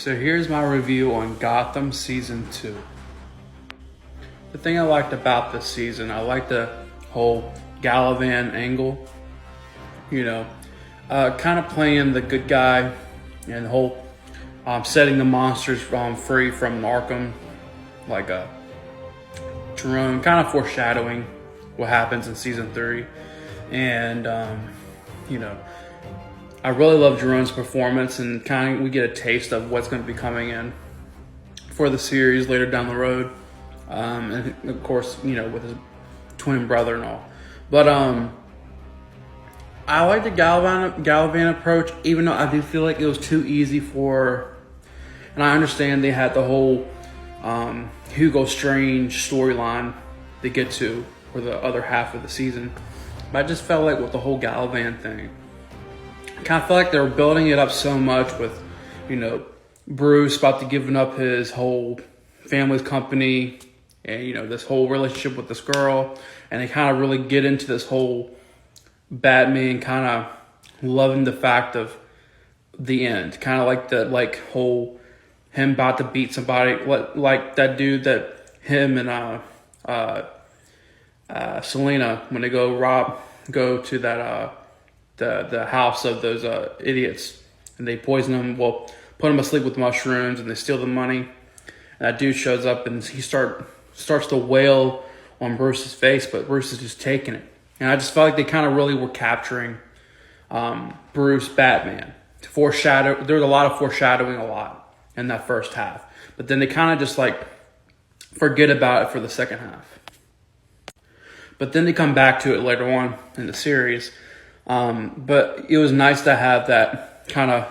So here's my review on Gotham Season 2. The thing I liked about this season, I liked the whole Galavan angle. Kind of playing the good guy and the whole setting the monsters free from Arkham, like Jerome, kind of foreshadowing what happens in Season 3. And, I really love Jerome's performance, and kind of we get a taste of what's going to be coming in for the series later down the road. And of course, with his twin brother and all. But I like the Galavan approach, even though I do feel like it was too easy and I understand they had the whole Hugo Strange storyline to get to for the other half of the season. But I just felt like with the whole Galavan thing, I kind of felt like they were building it up so much with, Bruce about to giving up his whole family's company and, this whole relationship with this girl. And they kind of really get into this whole Batman kind of loving the fact of the end. Kind of like the whole him about to beat somebody, like that dude that him and Selena, when they go to that the house of those idiots, and they poison them, put them asleep with mushrooms, and they steal the money. And that dude shows up, and he starts to wail on Bruce's face, but Bruce is just taking it. And I just felt like they kind of really were capturing Bruce Batman. There was a lot of foreshadowing in that first half. But then they kind of just forget about it for the second half. But then they come back to it later on in the series. But it was nice to have that kind of,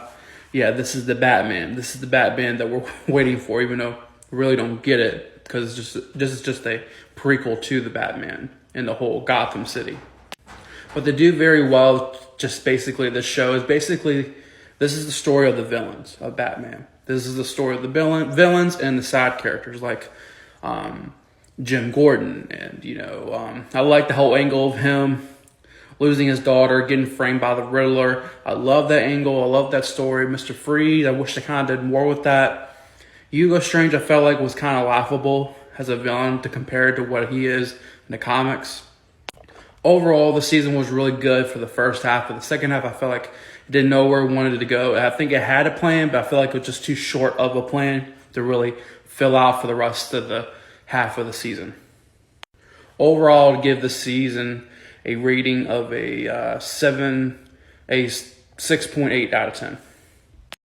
this is the Batman. This is the Batman that we're waiting for, even though we really don't get it, because this is just a prequel to the Batman in the whole Gotham City. But they do very well. Just basically, this show is this is the story of the villains of Batman. This is the story of the villains and the side characters like Jim Gordon, and I like the whole angle of him losing his daughter, getting framed by the Riddler. I love that angle. I love that story. Mr. Freeze, I wish they kind of did more with that. Hugo Strange, I felt like was kind of laughable as a villain to compare to what he is in the comics. Overall, the season was really good for the first half. For the second half, I felt like it didn't know where it wanted to go. I think it had a plan, but I feel like it was just too short of a plan to really fill out for the rest of the half of the season. Overall, to give the season a rating of a 6.8 out of 10.